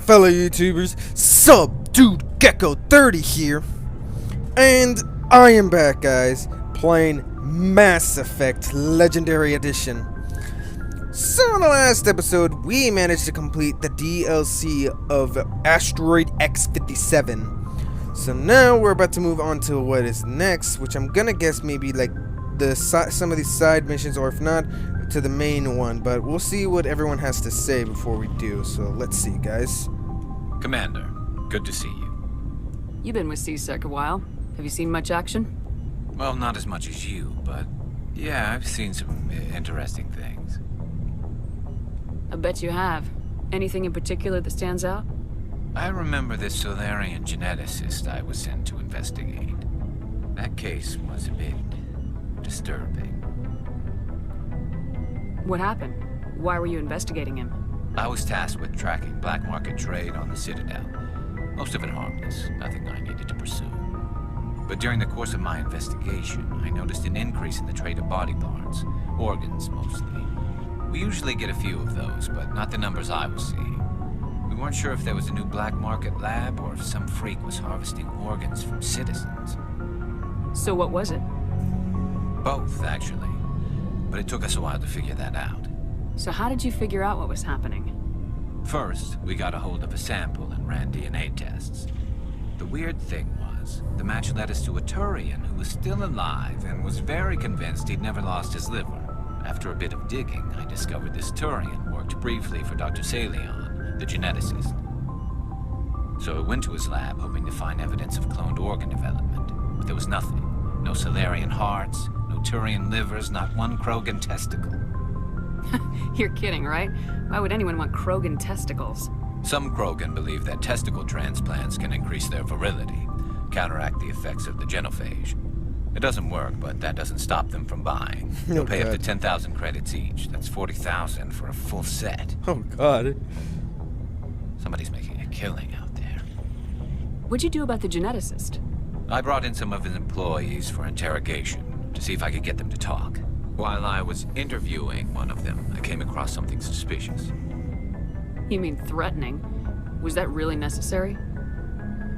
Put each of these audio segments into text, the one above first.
fellow YouTubers? Sub Dude Gecko 30 here, and I am back, guys, playing Mass Effect Legendary Edition. So in the last episode, we managed to complete the DLC of Asteroid X-57. So now we're about to move on to what is next, which I'm gonna guess maybe like some of these side missions, or if not, to the main one. But we'll see what everyone has to say before we do. So let's see, guys. Commander, good to see you. You've been with C-Sec a while. Have you seen much action? Well, not as much as you, but yeah, I've seen some interesting things. I bet you have. Anything in particular that stands out? I remember this Solarian geneticist I was sent to investigate. That case was a bit disturbing. What happened? Why were you investigating him? I was tasked with tracking black market trade on the Citadel. Most of it harmless, nothing I needed to pursue. But during the course of my investigation, I noticed an increase in the trade of body parts, organs mostly. We usually get a few of those, but not the numbers I was seeing. We weren't sure if there was a new black market lab or if some freak was harvesting organs from citizens. So what was it? Both, actually. But it took us a while to figure that out. So how did you figure out what was happening? First, we got a hold of a sample and ran DNA tests. The weird thing was, the match led us to a Turian who was still alive and was very convinced he'd never lost his liver. After a bit of digging, I discovered this Turian worked briefly for Dr. Salion, the geneticist. So I went to his lab hoping to find evidence of cloned organ development, but there was nothing. No Solarian hearts, no Turian livers, not one Krogan testicle. You're kidding, right? Why would anyone want Krogan testicles? Some Krogan believe that testicle transplants can increase their virility, counteract the effects of the genophage. It doesn't work, but that doesn't stop them from buying. They'll pay up to 10,000 credits each. That's 40,000 for a full set. Oh, God. Somebody's making a killing out there. What'd you do about the geneticist? I brought in some of his employees for interrogation to see if I could get them to talk. While I was interviewing one of them, I came across something suspicious. You mean threatening? Was that really necessary?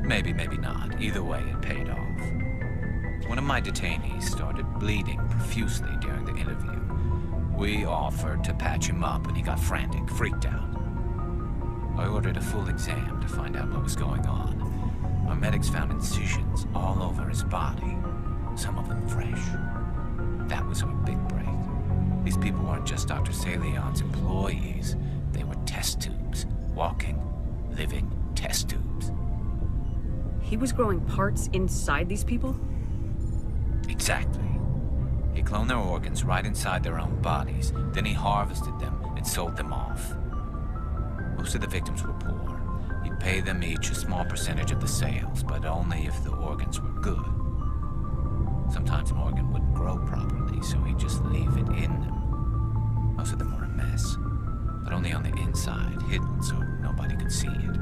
Maybe, maybe not. Either way, it paid off. One of my detainees started bleeding profusely during the interview. We offered to patch him up, and he got frantic, freaked out. I ordered a full exam to find out what was going on. Our medics found incisions all over his body, some of them fresh. That was our big break. These people weren't just Dr. Salion's employees. They were test tubes. Walking, living test tubes. He was growing parts inside these people? Exactly. He cloned their organs right inside their own bodies. Then he harvested them and sold them off. Most of the victims were poor. He'd pay them each a small percentage of the sales, but only if the organs were good. Sometimes an organ wouldn't grow properly, so he'd just leave it in them. Most of them were a mess, but only on the inside, hidden so nobody could see it.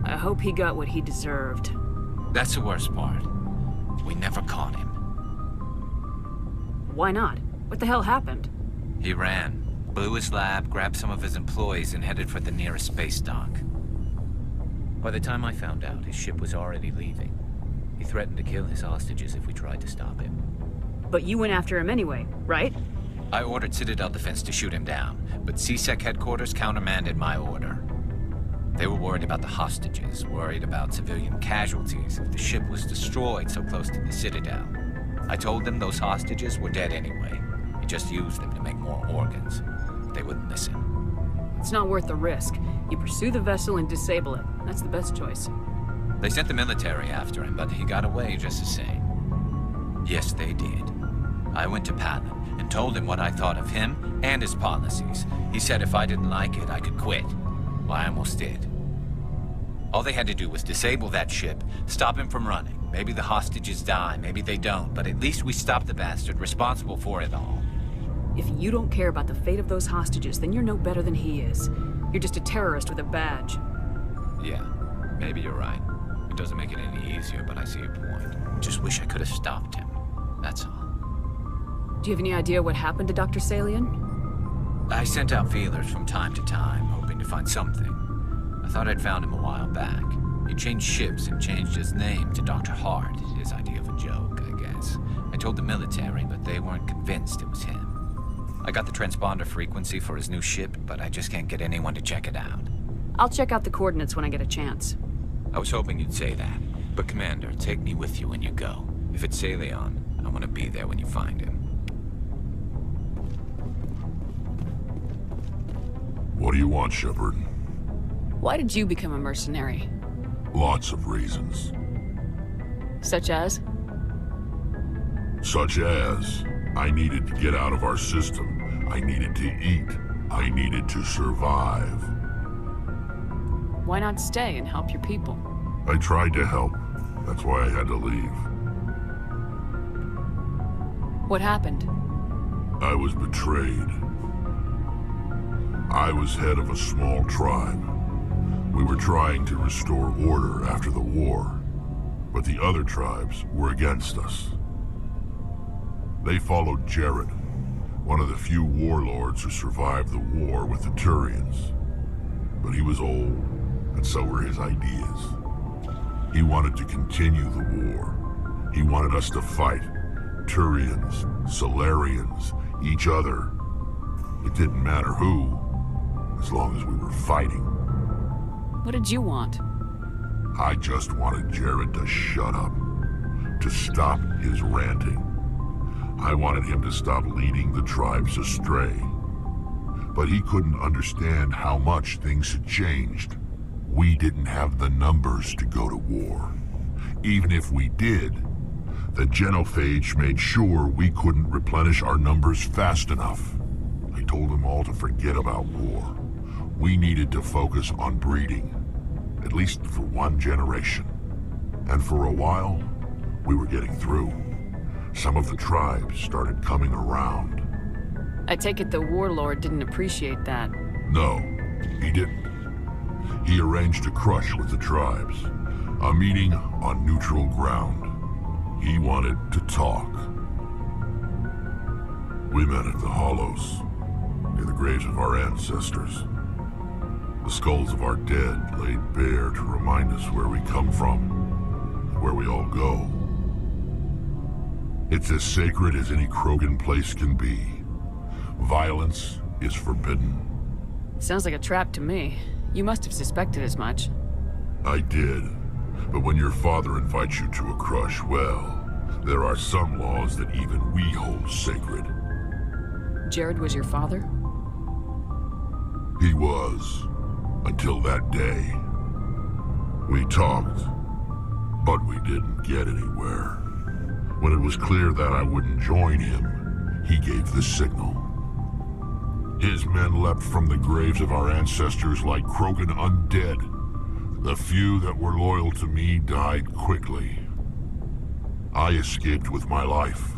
I hope he got what he deserved. That's the worst part. We never caught him. Why not? What the hell happened? He ran, blew his lab, grabbed some of his employees, and headed for the nearest space dock. By the time I found out, his ship was already leaving. He threatened to kill his hostages if we tried to stop him. But you went after him anyway, right? I ordered Citadel Defense to shoot him down, but C-Sec headquarters countermanded my order. They were worried about the hostages, worried about civilian casualties if the ship was destroyed so close to the Citadel. I told them those hostages were dead anyway. He just used them to make more organs. But they wouldn't listen. It's not worth the risk. You pursue the vessel and disable it. That's the best choice. They sent the military after him, but he got away just the same. Yes, they did. I went to Palin and told him what I thought of him and his policies. He said if I didn't like it, I could quit. Well, I almost did. All they had to do was disable that ship, stop him from running. Maybe the hostages die, maybe they don't, but at least we stopped the bastard responsible for it all. If you don't care about the fate of those hostages, then you're no better than he is. You're just a terrorist with a badge. Yeah, maybe you're right. It doesn't make it any easier, but I see your point. Just wish I could have stopped him. That's all. Do you have any idea what happened to Dr. Salion? I sent out feelers from time to time, hoping to find something. A thought I'd found him a while back. He changed ships and changed his name to Dr. Hart, his idea of a joke, I guess. I told the military, but they weren't convinced it was him. I got the transponder frequency for his new ship, but I just can't get anyone to check it out. I'll check out the coordinates when I get a chance. I was hoping you'd say that. But Commander, take me with you when you go. If it's Saleon, I want to be there when you find him. What do you want, Shepard? Why did you become a mercenary? Lots of reasons. Such as? Such as, I needed to get out of our system. I needed to eat. I needed to survive. Why not stay and help your people? I tried to help. That's why I had to leave. What happened? I was betrayed. I was head of a small tribe. We were trying to restore order after the war, but the other tribes were against us. They followed Jared, one of the few warlords who survived the war with the Turians. But he was old, and so were his ideas. He wanted to continue the war. He wanted us to fight. Turians, Solarians, each other. It didn't matter who, as long as we were fighting. What did you want? I just wanted Jared to shut up, to stop his ranting. I wanted him to stop leading the tribes astray. But he couldn't understand how much things had changed. We didn't have the numbers to go to war. Even if we did, the genophage made sure we couldn't replenish our numbers fast enough. I told them all to forget about war. We needed to focus on breeding, at least for one generation. And for a while, we were getting through. Some of the tribes started coming around. I take it the warlord didn't appreciate that. No, he didn't. He arranged a crush with the tribes, a meeting on neutral ground. He wanted to talk. We met at the Hollows, near the graves of our ancestors. The skulls of our dead laid bare to remind us where we come from, and where we all go. It's as sacred as any Krogan place can be. Violence is forbidden. Sounds like a trap to me. You must have suspected as much. I did. But when your father invites you to a crush, well, there are some laws that even we hold sacred. Jared was your father? He was, until that day. We talked, but we didn't get anywhere. When it was clear that I wouldn't join him, he gave the signal. His men leapt from the graves of our ancestors like Krogan undead. The few that were loyal to me died quickly. I escaped with my life,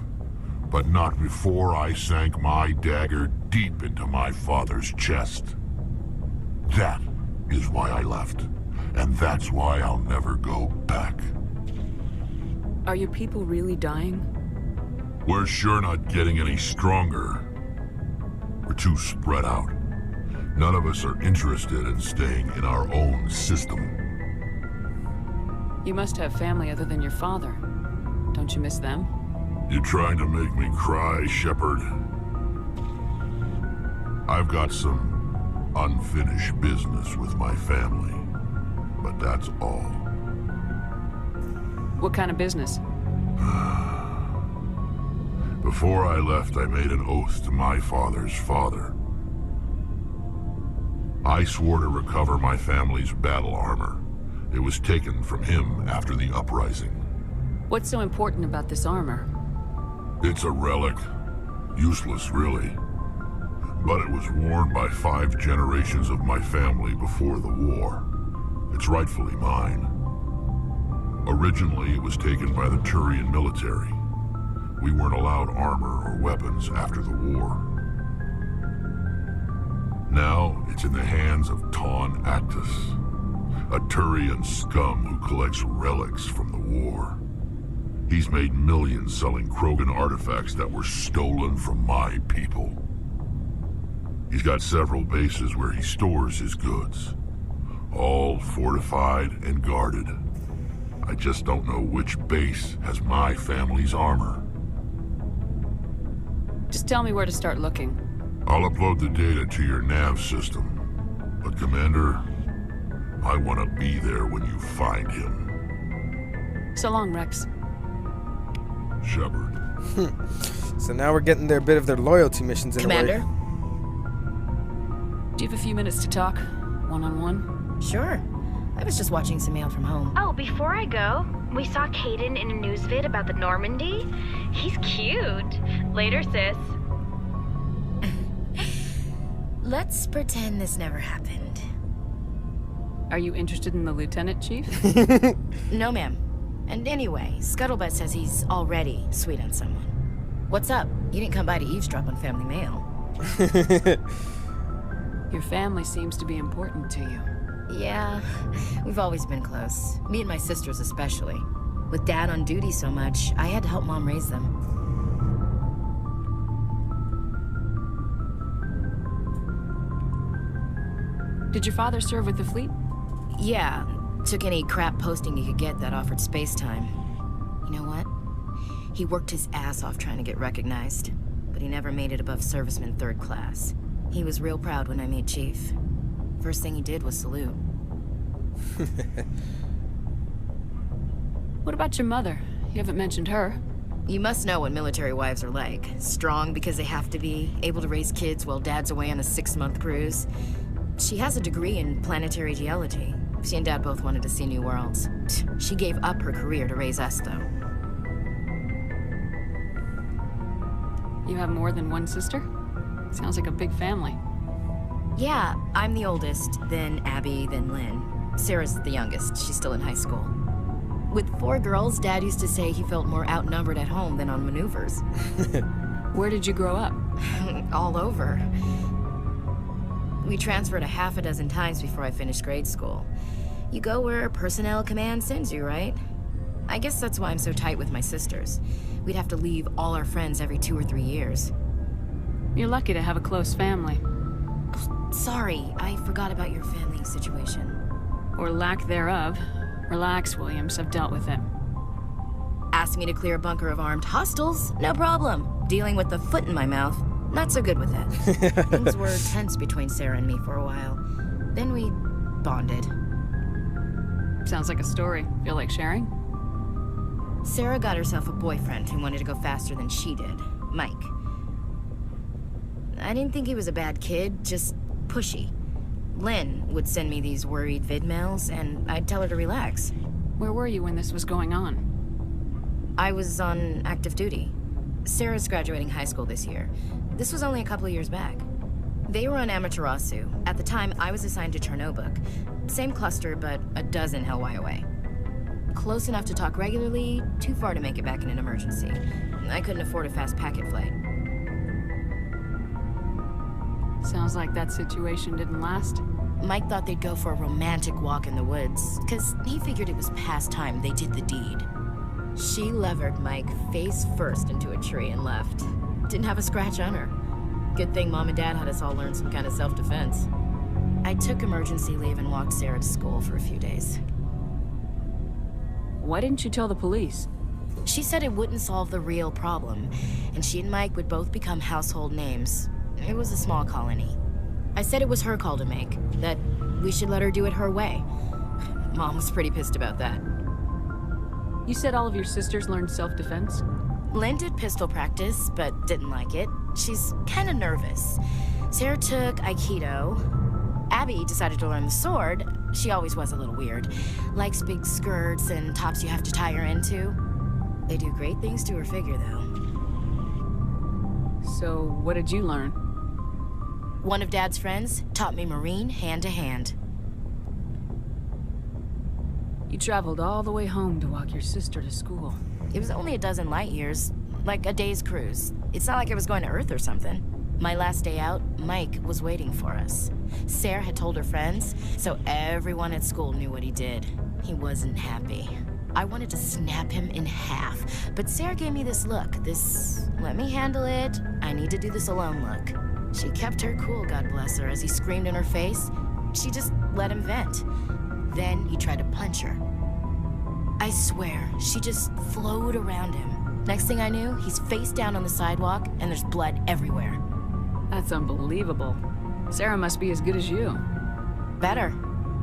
but not before I sank my dagger deep into my father's chest. That is why I left, and that's why I'll never go back. Are your people really dying? We're sure not getting any stronger. We're too spread out. None of us are interested in staying in our own system. You must have family other than your father. Don't you miss them? You trying to make me cry, Shepard? I've got some unfinished business with my family, but that's all. What kind of business? Before I left, I made an oath to my father's father. I swore to recover my family's battle armor. It was taken from him after the uprising. What's so important about this armor? It's a relic. Useless, really. But it was worn by 5 generations of my family before the war. It's rightfully mine. Originally, it was taken by the Turian military. We weren't allowed armor or weapons after the war. Now, it's in the hands of Ton Actus, a Turian scum who collects relics from the war. He's made millions selling Krogan artifacts that were stolen from my people. He's got several bases where he stores his goods. all fortified and guarded. I just don't know which base has my family's armor. Just tell me where to start looking. I'll upload the data to your nav system. But Commander, I want to be there when you find him. So long, Rex. Shepard. So now we're getting their bit of their loyalty missions in Commander? a way. Do you have a few minutes to talk? One-on-one? Sure. I was just watching some mail from home. Oh, before I go, we saw Caden in a news vid about the Normandy. He's cute. Later, sis. Let's pretend this never happened. Are you interested in the Lieutenant, Chief? No, ma'am. And anyway, Scuttlebutt says he's already sweet on someone. What's up? You didn't come by to eavesdrop on family mail. Your family seems to be important to you. Yeah, we've always been close. Me and my sisters especially. With Dad on duty so much, I had to help Mom raise them. Did your father serve with the fleet? Yeah, took any crap posting he could get that offered space time. You know what? He worked his ass off trying to get recognized, but he never made it above serviceman 3rd class. He was real proud when I made Chief. First thing he did was salute. What about your mother? You haven't mentioned her. You must know what military wives are like. Strong because they have to be, able to raise kids while Dad's away on a 6-month cruise. She has a degree in planetary geology. She and Dad both wanted to see new worlds. She gave up her career to raise us, though. You have more than one sister? Sounds like a big family. Yeah, I'm the oldest, then Abby, then Lynn. Sarah's the youngest. She's still in high school. With 4 girls, Dad used to say he felt more outnumbered at home than on maneuvers. Where did you grow up? All over. We transferred a half a dozen times before I finished grade school. You go where personnel command sends you, right? I guess that's why I'm so tight with my sisters. We'd have to leave all our friends every 2 or 3 years. You're lucky to have a close family. Sorry, I forgot about your family situation. Or lack thereof. Relax, Williams. I've dealt with it. Asked me to clear a bunker of armed hostiles? No problem. Dealing with the foot in my mouth? Not so good with that. Things were tense between Sarah and me for a while. Then we bonded. Sounds like a story. Feel like sharing? Sarah got herself a boyfriend who wanted to go faster than she did, Mike. I didn't think he was a bad kid, just pushy. Lynn would send me these worried vidmails, and I'd tell her to relax. Where were you when this was going on? I was on active duty. Sarah's graduating high school this year. This was only a couple of years back. They were on Amaterasu. At the time, I was assigned to Chernobog. Same cluster, but a dozen Hellwire away. Close enough to talk regularly, too far to make it back in an emergency. I couldn't afford a fast packet flight. Sounds like that situation didn't last. Mike thought they'd go for a romantic walk in the woods, because he figured it was past time they did the deed. She levered Mike face first into a tree and left. Didn't have a scratch on her. Good thing Mom and Dad had us all learn some kind of self-defense. I took emergency leave and walked Sarah to school for a few days. Why didn't you tell the police? She said it wouldn't solve the real problem, and she and Mike would both become household names. It was a small colony. I said it was her call to make, that we should let her do it her way. Mom was pretty pissed about that. You said all of your sisters learned self-defense? Lynn did pistol practice, but didn't like it. She's kind of nervous. Sarah took Aikido. Abby decided to learn the sword. She always was a little weird. Likes big skirts and tops you have to tie her into. They do great things to her figure, though. So, what did you learn? One of Dad's friends taught me Marine hand to hand. You traveled all the way home to walk your sister to school. It was only a dozen light years, like a day's cruise. It's not like I was going to Earth or something. My last day out, Mike was waiting for us. Sarah had told her friends, so everyone at school knew what he did. He wasn't happy. I wanted to snap him in half, but Sarah gave me this look, this let me handle it, I need to do this alone look. She kept her cool, God bless her, as he screamed in her face, she just let him vent. Then he tried to punch her. I swear, she just flowed around him. Next thing I knew, he's face down on the sidewalk, and there's blood everywhere. That's unbelievable. Sarah must be as good as you. Better.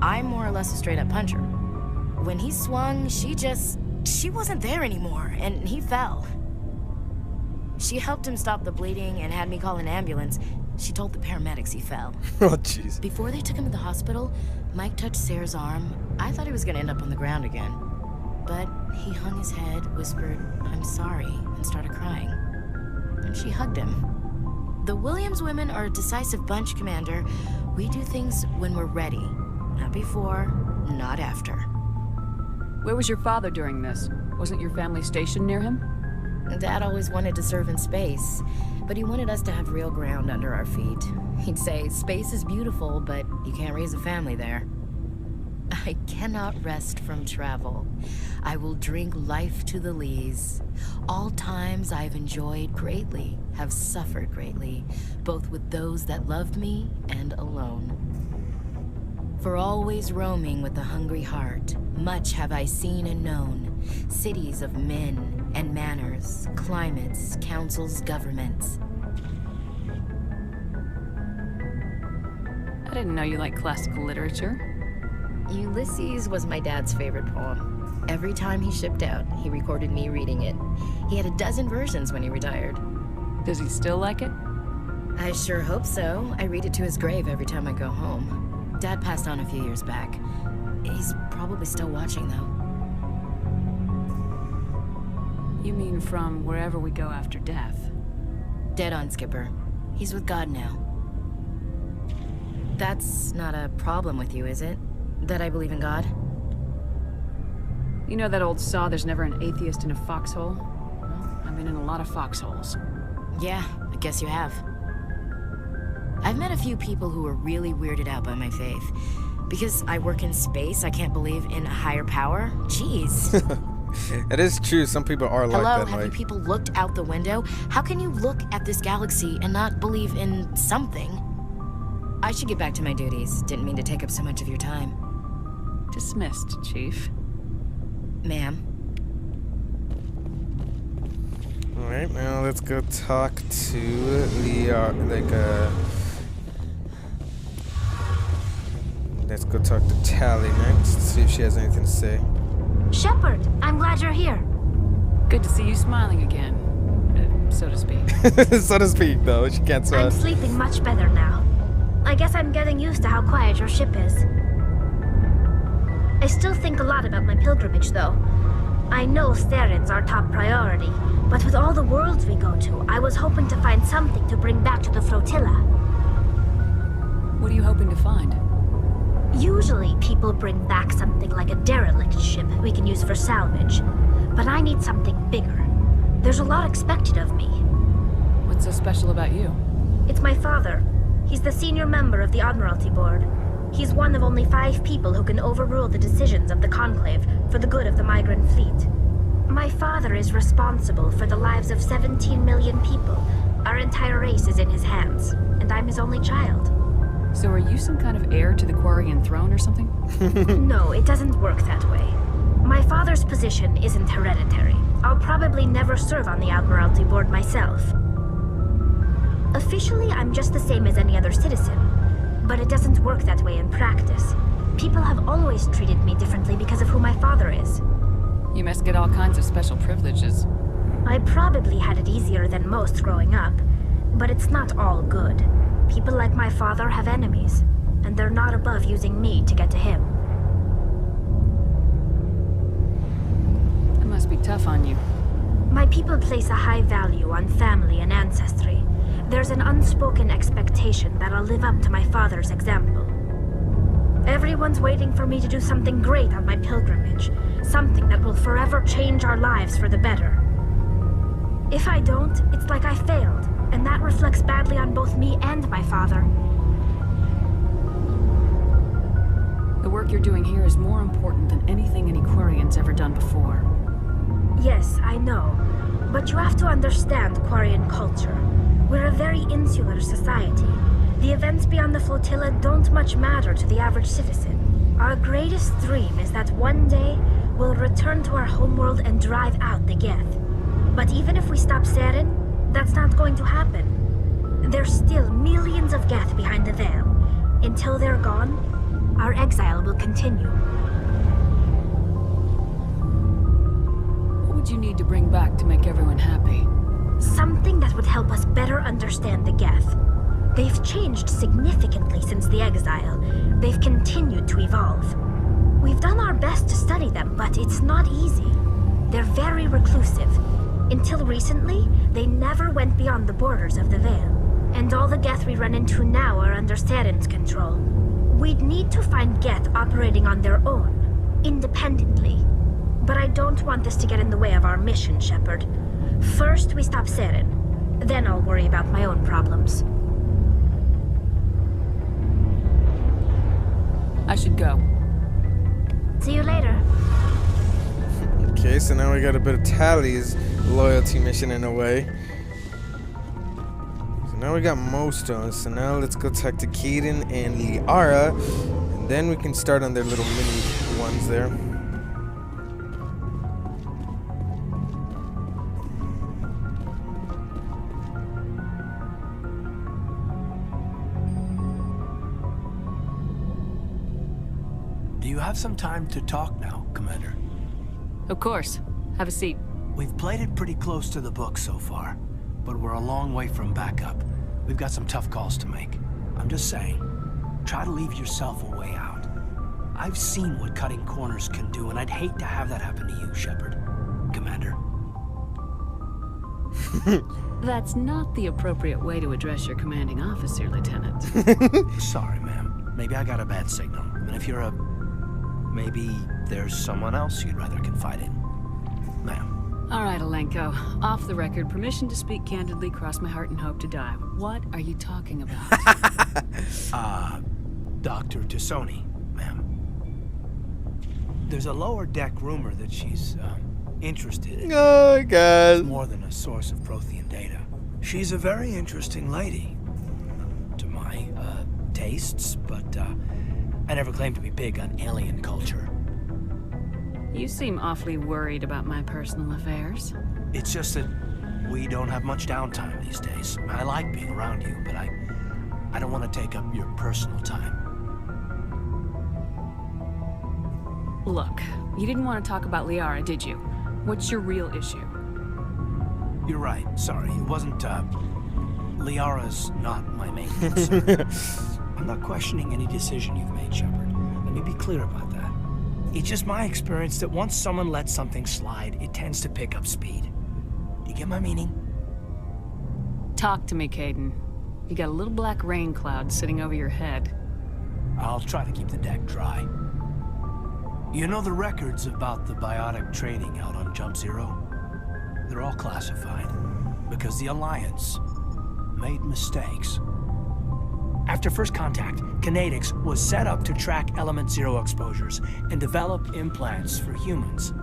I'm more or less a straight-up puncher. When he swung, she wasn't there anymore, and he fell. She helped him stop the bleeding and had me call an ambulance. She told the paramedics he fell. Oh, jeez. Before they took him to the hospital, Mike touched Sarah's arm. I thought he was gonna end up on the ground again. But he hung his head, whispered, "I'm sorry," and started crying. And she hugged him. The Williams women are a decisive bunch, Commander. We do things when we're ready. Not before, not after. Where was your father during this? Wasn't your family stationed near him? Dad always wanted to serve in space, but he wanted us to have real ground under our feet. He'd say, space is beautiful, but you can't raise a family there. I cannot rest from travel. I will drink life to the lees. All times I've enjoyed greatly, have suffered greatly, both with those that loved me and alone. For always roaming with a hungry heart, much have I seen and known, cities of men and manners, climates, councils, governments. I didn't know you liked classical literature. Ulysses was my dad's favorite poem. Every time he shipped out, he recorded me reading it. He had a dozen versions when he retired. Does he still like it? I sure hope so. I read it to his grave every time I go home. Dad passed on a few years back. He's probably still watching, though. You mean from wherever we go after death? Dead on, Skipper. He's with God now. That's not a problem with you, is it? That I believe in God? You know that old saw, there's never an atheist in a foxhole? Well, I've been in a lot of foxholes. Yeah, I guess you have. I've met a few people who are really weirded out by my faith. Because I work in space, I can't believe in a higher power? Jeez. It is true, some people are like Hello, that. have you people looked out the window? How can you look at this galaxy and not believe in something? I should get back to my duties. Didn't mean to take up so much of your time. Dismissed, Chief. Ma'am. Alright, now let's go talk to the, let's go talk to Tally next, see if she has anything to say. Shepard, I'm glad you're here. Good to see you smiling again, so to speak. So to speak, though, she can't smile. I'm sleeping much better now. I guess I'm getting used to how quiet your ship is. I still think a lot about my pilgrimage, though. I know saren's our top priority, but with all the worlds we go to, I was hoping to find something to bring back to the flotilla. What are you hoping to find? Usually, people bring back something like a derelict ship we can use for salvage, but I need something bigger. There's a lot expected of me. What's so special about you? It's my father. He's the senior member of the Admiralty Board. He's one of only 5 people who can overrule the decisions of the Conclave for the good of the migrant fleet. My father is responsible for the lives of 17 million people. Our entire race is in his hands, and I'm his only child. So are you some kind of heir to the Quarian throne or something? No, it doesn't work that way. My father's position isn't hereditary. I'll probably never serve on the Admiralty Board myself. Officially, I'm just the same as any other citizen. But it doesn't work that way in practice. People have always treated me differently because of who my father is. You must get all kinds of special privileges. I probably had it easier than most growing up, but it's not all good. People like my father have enemies, and they're not above using me to get to him. It must be tough on you. My people place a high value on family and ancestry. There's an unspoken expectation that I'll live up to my father's example. Everyone's waiting for me to do something great on my pilgrimage, something that will forever change our lives for the better. If I don't, it's like I failed, and that reflects badly on both me and my father. The work you're doing here is more important than anything any Quarian's ever done before. Yes, I know, but you have to understand Quarian culture. We're a very insular society. The events beyond the flotilla don't much matter to the average citizen. Our greatest dream is that one day we'll return to our homeworld and drive out the Geth. But even if we stop saren, that's not going to happen. There's still millions of Geth behind the veil. Until they're gone, our exile will continue. What would you need to bring back to make everyone happy? Something that would help us better understand the Geth. They've changed significantly since the exile. They've continued to evolve. We've done our best to study them, but it's not easy. They're very reclusive. Until recently, they never went beyond the borders of the Veil. And all the Geth we run into now are under Saren's control. We'd need to find Geth operating on their own, independently. But I don't want this to get in the way of our mission, Shepard. First, we stop Saren. Then I'll worry about my own problems. I should go. See you later. Okay, so now we got a bit of Tally's loyalty mission in a way. So now we got most on us. So now let's go talk to Kaidan and Liara, and then we can start on their little mini ones there. Do you have some time to talk now, Commander? Of course. Have a seat. We've played it pretty close to the book so far, but we're a long way from backup. We've got some tough calls to make. I'm just saying, try to leave yourself a way out. I've seen what cutting corners can do, and I'd hate to have that happen to you, Shepard. Commander. That's not the appropriate way to address your commanding officer, Lieutenant. Sorry, ma'am. Maybe I got a bad signal. And if you're maybe there's someone else you'd rather confide in. Ma'am. All right, Alenko. Off the record, permission to speak candidly, cross my heart and hope to die. What are you talking about? Dr. Tassoni, ma'am. There's a lower deck rumor that she's, interested in. Oh, God. More than a source of Prothean data. She's a very interesting lady. To my, tastes, but, I never claimed to be big on alien culture. You seem awfully worried about my personal affairs. It's just that we don't have much downtime these days. I like being around you, but I don't want to take up your personal time. Look, you didn't want to talk about Liara, did you? What's your real issue? You're right. Sorry. It wasn't, Liara's not my main concern. I'm not questioning any decision you've made, Shepard. Let me be clear about that. It's just my experience that once someone lets something slide, it tends to pick up speed. Do you get my meaning? Talk to me, Kaidan. You got a little black rain cloud sitting over your head. I'll try to keep the deck dry. You know the records about the biotic trading out on Jump Zero? They're all classified because the Alliance made mistakes. After first contact, Kinetics was set up to track Element Zero exposures and develop implants for humans.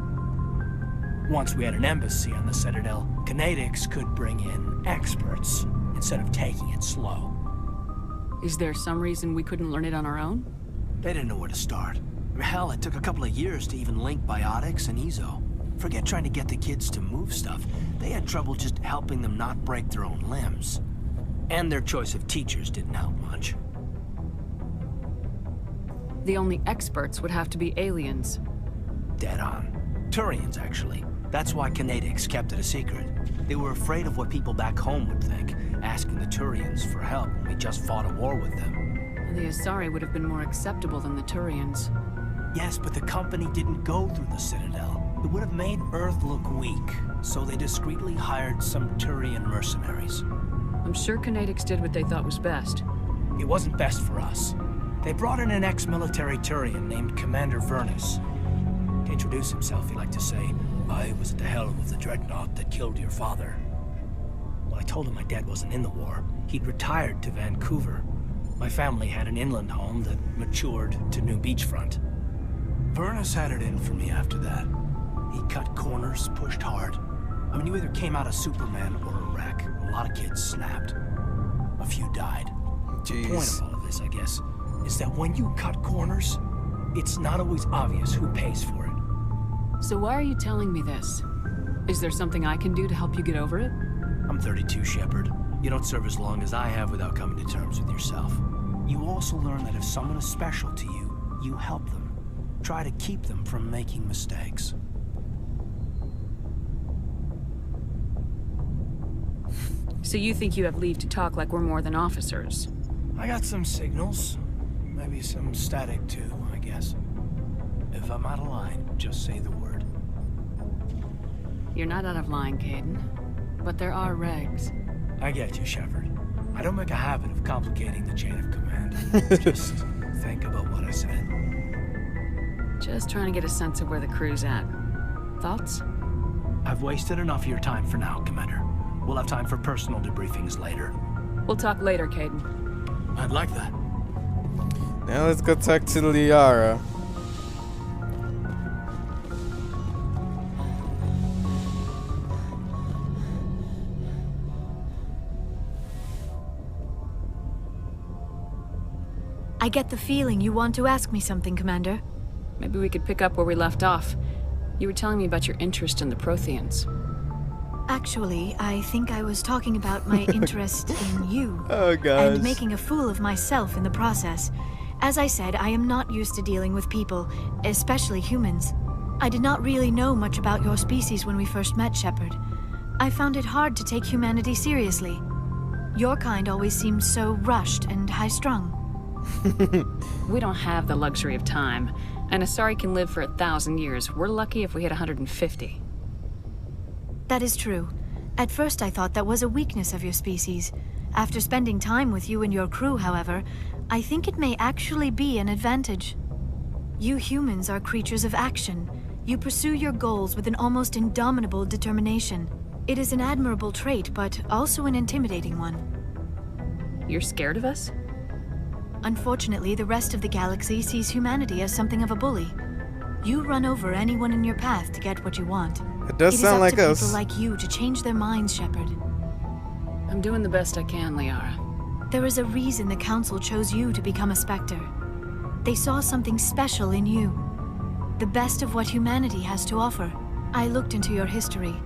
Once we had an embassy on the Citadel, Kinetics could bring in experts instead of taking it slow. Is there some reason we couldn't learn it on our own? They didn't know where to start. Hell, it took a couple of years to even link biotics and Ezo. Forget trying to get the kids to move stuff. They had trouble just helping them not break their own limbs. And their choice of teachers didn't help much. The only experts would have to be aliens. Dead on. Turians, actually. That's why Kinetics kept it a secret. They were afraid of what people back home would think, asking the Turians for help when we just fought a war with them. The Asari would have been more acceptable than the Turians. Yes, but the company didn't go through the Citadel. It would have made Earth look weak, so they discreetly hired some Turian mercenaries. I'm sure Kinetics did what they thought was best. It wasn't best for us. They brought in an ex-military Turian named Commander Vernus. To introduce himself, he liked to say, "I was at the helm of the dreadnought that killed your father." Well, I told him my dad wasn't in the war. He'd retired to Vancouver. My family had an inland home that matured to new beachfront. Vernus had it in for me after that. He cut corners, pushed hard. I mean, you either came out a Superman or a wreck. A lot of kids snapped. A few died. The point Jeez. of all of this, I guess, is that when you cut corners, it's not always obvious who pays for it. So why are you telling me this? Is there something I can do to help you get over it? I'm 32, Shepard. You don't serve as long as I have without coming to terms with yourself. You also learn that if someone is special to you, you help them. Try to keep them from making mistakes. So you think you have leave to talk like we're more than officers? I got some signals. Maybe some static too, I guess. If I'm out of line, just say the word. You're not out of line, Caden. But there are regs. I get you, Shepard. I don't make a habit of complicating the chain of command. Just think about what I said. Just trying to get a sense of where the crew's at. Thoughts? I've wasted enough of your time for now, Commander. We'll have time for personal debriefings later. We'll talk later, Caden. I'd like that. Now let's go talk to Liara. I get the feeling you want to ask me something, Commander. Maybe we could pick up where we left off. You were telling me about your interest in the Protheans. Actually, I think I was talking about my interest in you. Oh, guys. And making a fool of myself in the process. As I said, I am not used to dealing with people, especially humans. I did not really know much about your species when we first met, Shepard. I found it hard to take humanity seriously. Your kind always seemed so rushed and high-strung. We don't have the luxury of time. An Asari can live for 1,000 years. We're lucky if we hit 150. That is true. At first I thought that was a weakness of your species. After spending time with you and your crew, however, I think it may actually be an advantage. You humans are creatures of action. You pursue your goals with an almost indomitable determination. It is an admirable trait, but also an intimidating one. You're scared of us? Unfortunately, the rest of the galaxy sees humanity as something of a bully. You run over anyone in your path to get what you want. It does sound like It is up to us. people like you to change their minds, Shepard. I'm doing the best I can, Liara. There is a reason the Council chose you to become a Spectre. They saw something special in you. The best of what humanity has to offer. I looked into your history.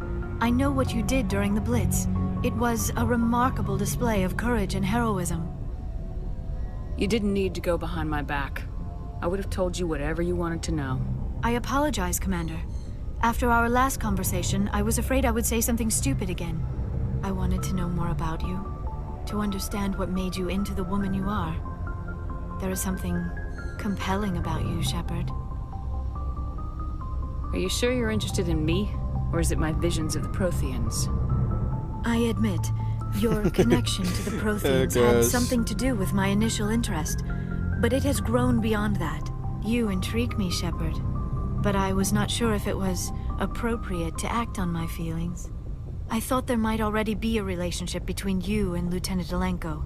I know what you did during the Blitz. It was a remarkable display of courage and heroism. You didn't need to go behind my back. I would have told you whatever you wanted to know. I apologize, Commander. After our last conversation, I was afraid I would say something stupid again. I wanted to know more about you, to understand what made you into the woman you are. There is something compelling about you, Shepard. Are you sure you're interested in me? Or is it my visions of the Protheans? I admit, your connection to the Protheans had something to do with my initial interest, but it has grown beyond that. You intrigue me, Shepard, but I was not sure if it was appropriate to act on my feelings. I thought there might already be a relationship between you and Lieutenant Alenko.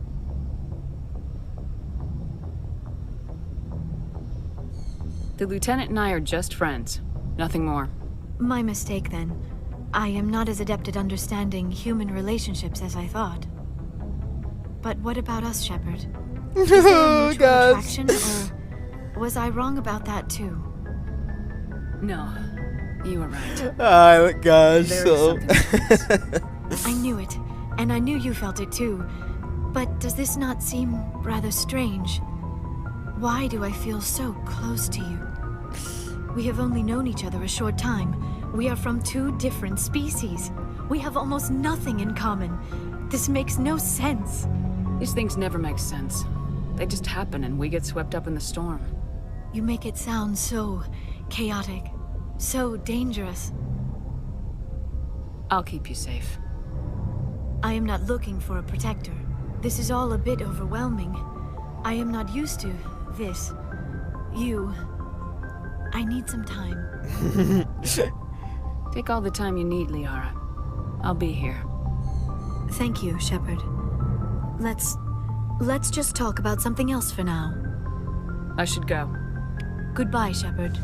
The Lieutenant and I are just friends. Nothing more. My mistake, then. I am not as adept at understanding human relationships as I thought. But what about us, Shepard? Is there a mutual attraction, or was I wrong about that too? No, you were right. Gosh, There so... is something. I knew it, and I knew you felt it too. But does this not seem rather strange? Why do I feel so close to you? We have only known each other a short time. We are from two different species. We have almost nothing in common. This makes no sense. These things never make sense. They just happen and we get swept up in the storm. You make it sound so chaotic, so dangerous. I'll keep you safe. I am not looking for a protector. This is all a bit overwhelming. I am not used to this. You. I need some time. Take all the time you need, Liara. I'll be here. Thank you, Shepard. Let's just talk about something else for now. I should go. Goodbye, Shepard.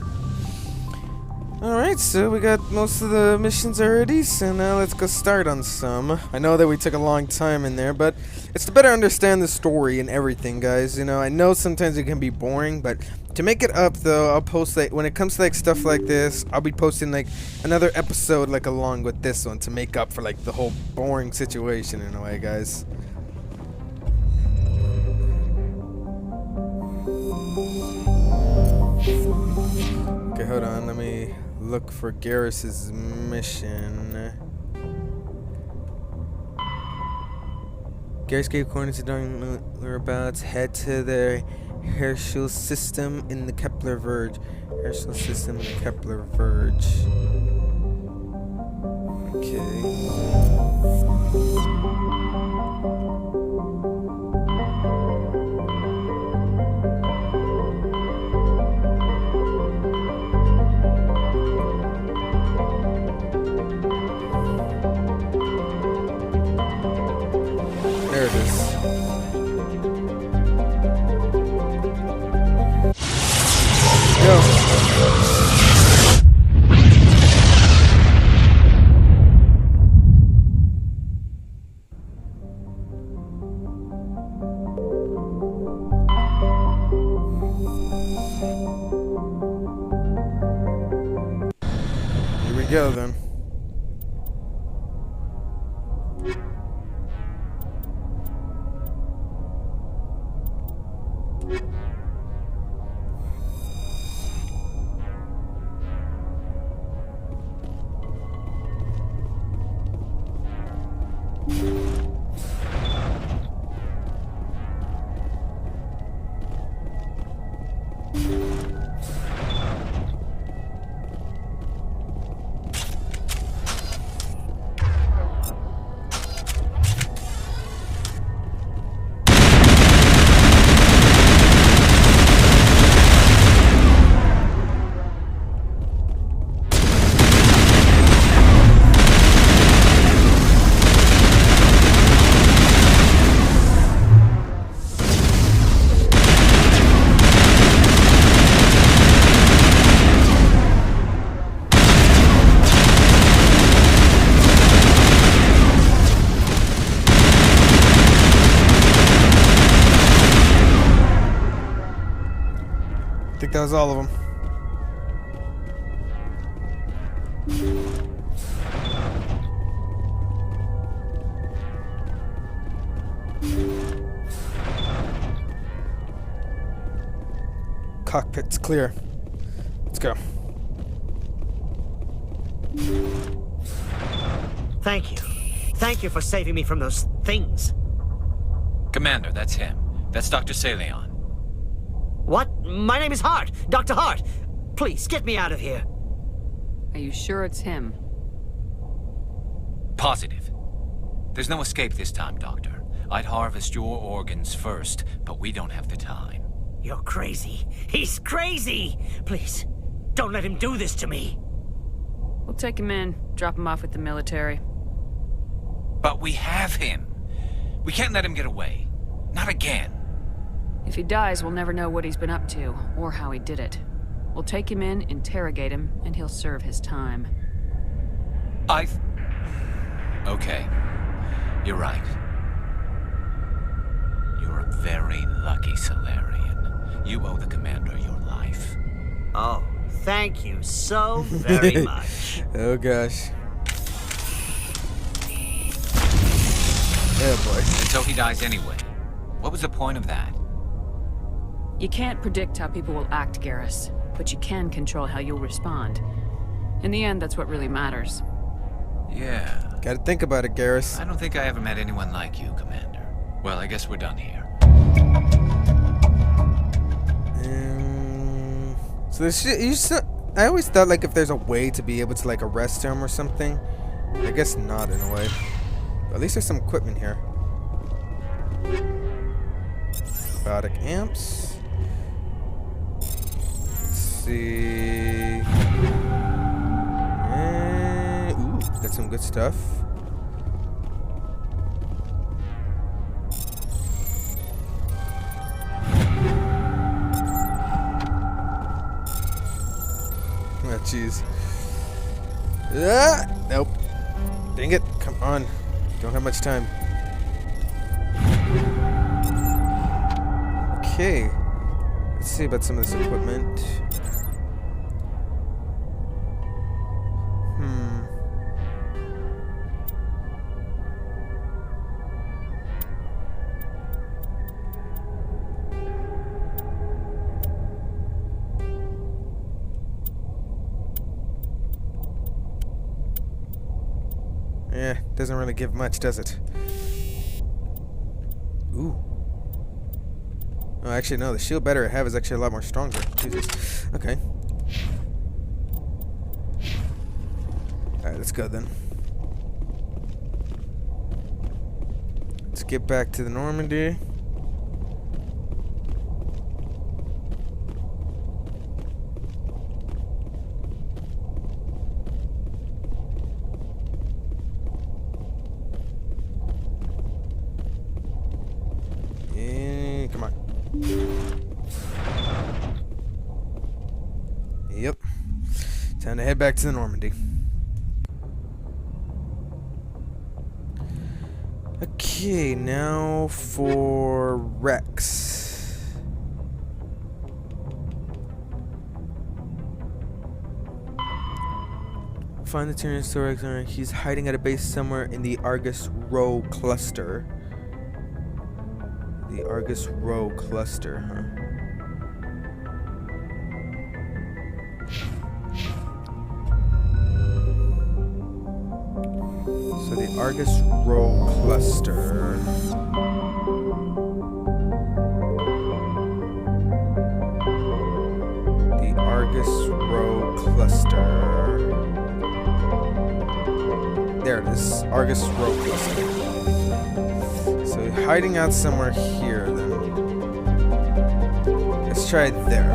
Alright, so we got most of the missions already, so now let's go start on some. I know that we took a long time in there, but it's to better understand the story and everything, guys. You know, I know sometimes it can be boring, but to make it up, though, I'll post, like, when it comes to, like, stuff like this, I'll be posting, like, another episode, like, along with this one to make up for, like, the whole boring situation in a way, guys. Okay, hold on, let me look for Garrus's mission. Garrus gave coordinates to knowing whereabouts. Head to the Herschel system in the Kepler Verge. Herschel system in the Kepler Verge. Okay. There it is. Yo. Here we go then. I think that was all of them. Cockpit's clear. Let's go. Thank you. Thank you for saving me from those things. Commander, that's him. That's Dr. Saleon. What? My name is Hart. Dr. Hart. Please, get me out of here. Are you sure it's him? Positive. There's no escape this time, Doctor. I'd harvest your organs first, but we don't have the time. You're crazy. He's crazy! Please, don't let him do this to me. We'll take him in, drop him off with the military. But we have him. We can't let him get away. Not again. If he dies, we'll never know what he's been up to, or how he did it. We'll take him in, interrogate him, and he'll serve his time. Okay. You're right. You're a very lucky Solarian. You owe the Commander your life. Oh, thank you so very much. Oh gosh. Oh boy. Until he dies anyway. What was the point of that? You can't predict how people will act, Garrus, but you can control how you'll respond. In the end, that's what really matters. Yeah. Gotta think about it, Garrus. I don't think I ever met anyone like you, Commander. Well, I guess we're done here. So this I always thought like if there's a way to be able to like arrest him or something. I guess not in a way. But at least there's some equipment here. Biotic amps. Let's see. Ooh, got some good stuff. Oh, jeez. Nope. Dang it. Come on. Don't have much time. Okay. Let's see about some of this equipment. Yeah, doesn't really give much, does it? Ooh. Oh, actually, no. The shield battery I have is actually a lot more stronger. Jesus. Okay. Alright, let's go then. Let's get back to the Normandy. Come on. Yep. Time to head back to the Normandy. Okay, now for Rex. Find the Tyrannosaurus. He's hiding at a base somewhere in the Argus Row cluster. The Argus Row cluster, huh? So the Argus Row cluster. The Argus Row cluster. There it is. Argus Row cluster. So hiding out somewhere here then. Let's try it there.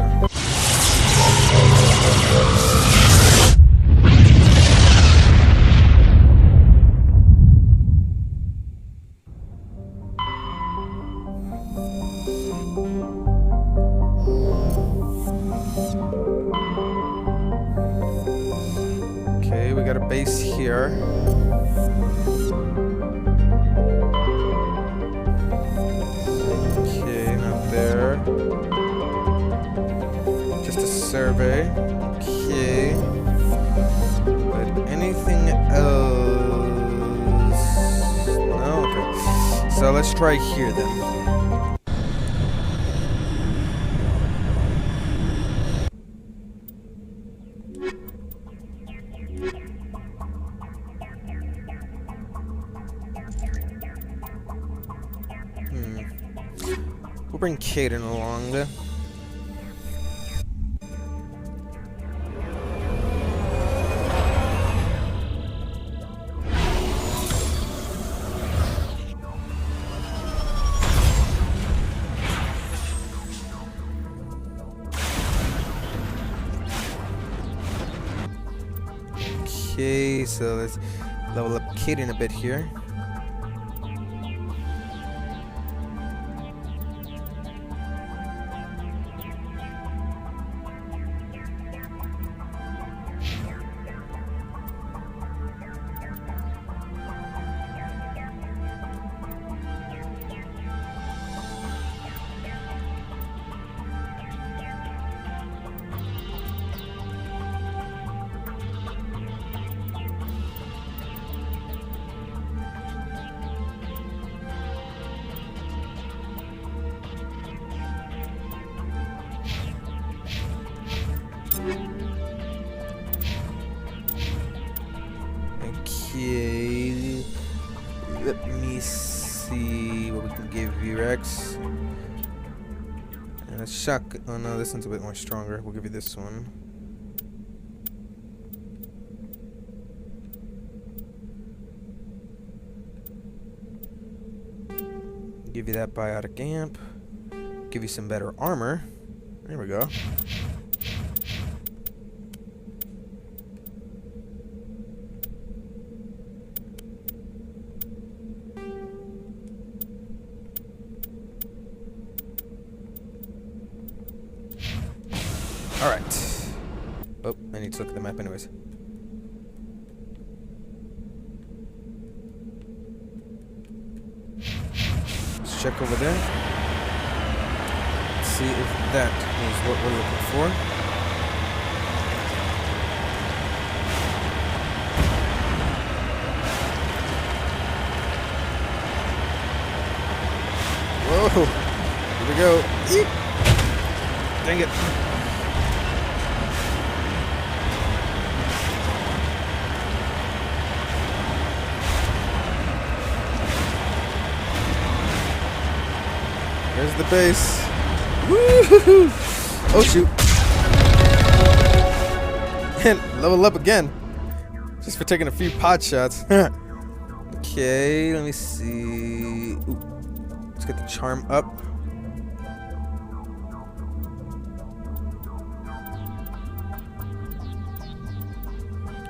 Okay, we got a base here. Okay, not there. Just a survey. Okay. But anything else? No? Okay. So let's try here then. We'll bring Caden along. Okay, so let's level up Caden a bit here. Okay, let me see what we can give you, Rex. And a shock. Oh no, this one's a bit more stronger. We'll give you this one. Give you that biotic amp. Give you some better armor. There we go. Alright. Oh, I need to look at the map anyways. check over there. Let's see if that is what we're looking for. Whoa! Here we go. Eek. Dang it! There's the base. Woo-hoo-hoo. Oh shoot. And level up again. Just for taking a few pot shots. Okay, let me see. Ooh. Let's get the charm up.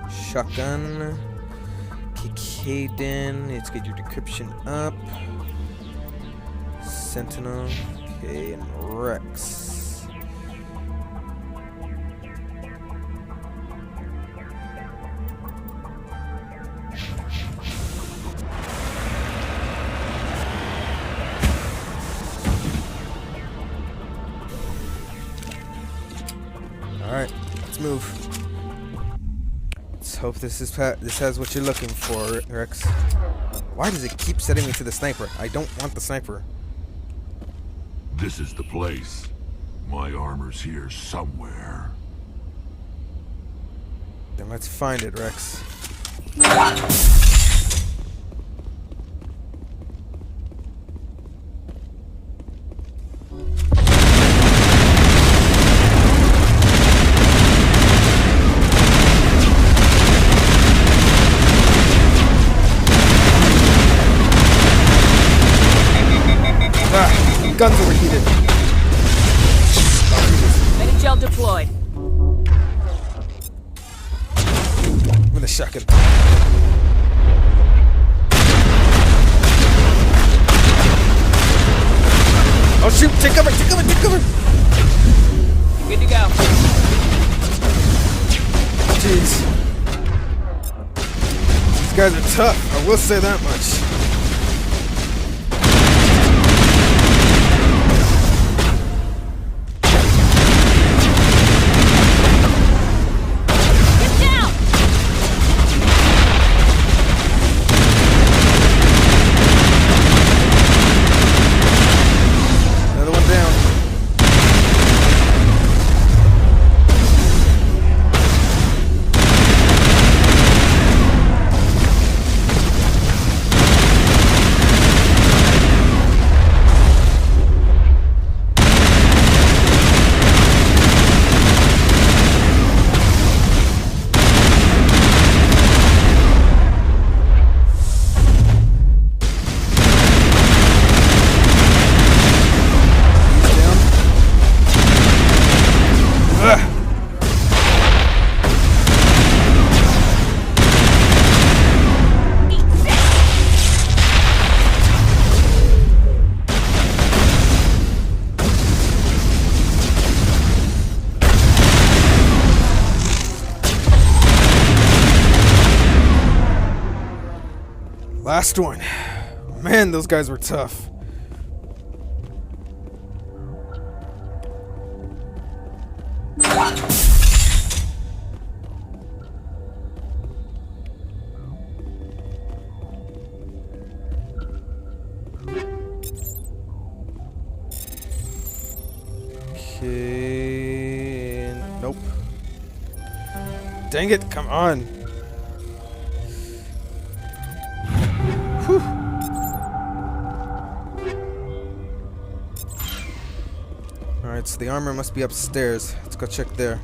Shotgun. Kikaden. Let's get your decryption up. Sentinel, okay, and Rex. All right, let's move. Let's hope this has what you're looking for, Rex. Why does it keep setting me to the sniper? I don't want the sniper. This is the place. My armor's here somewhere. Then let's find it, Rex. Guns overheated. Medic gel deployed. With a shotgun. Oh shoot! Take cover! Take cover! Take cover! Good to go. Jeez. These guys are tough. I will say that much. Last one. Man, those guys were tough. Okay. Nope. Dang it, come on. Whew. Alright, so the armor must be upstairs. Let's go check there.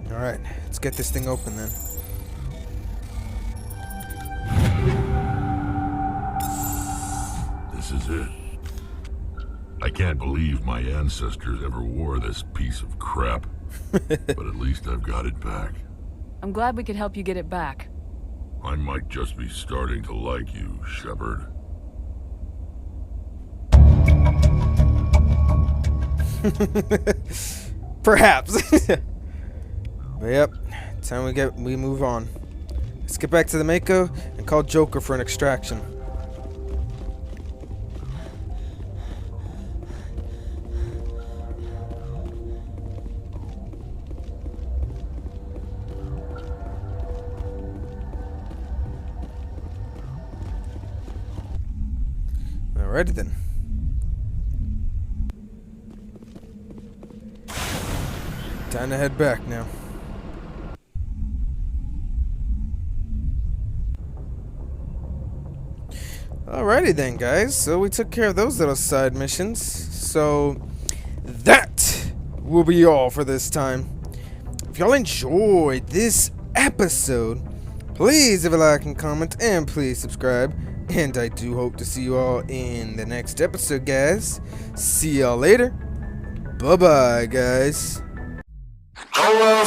Alright, let's get this thing open then. This is it. I can't believe my ancestors ever wore this piece of crap. But at least I've got it back. I'm glad we could help you get it back. I might just be starting to like you, Shepard. Perhaps. But yep, time we move on. Let's get back to the Mako and call Joker for an extraction. Alrighty then. Time to head back now. Alrighty then, guys. So we took care of those little side missions. So that will be all for this time. If y'all enjoyed this episode, please leave a like and comment, and please subscribe. And I do hope to see you all in the next episode, guys. See y'all later. Bye-bye, guys. Oh, well,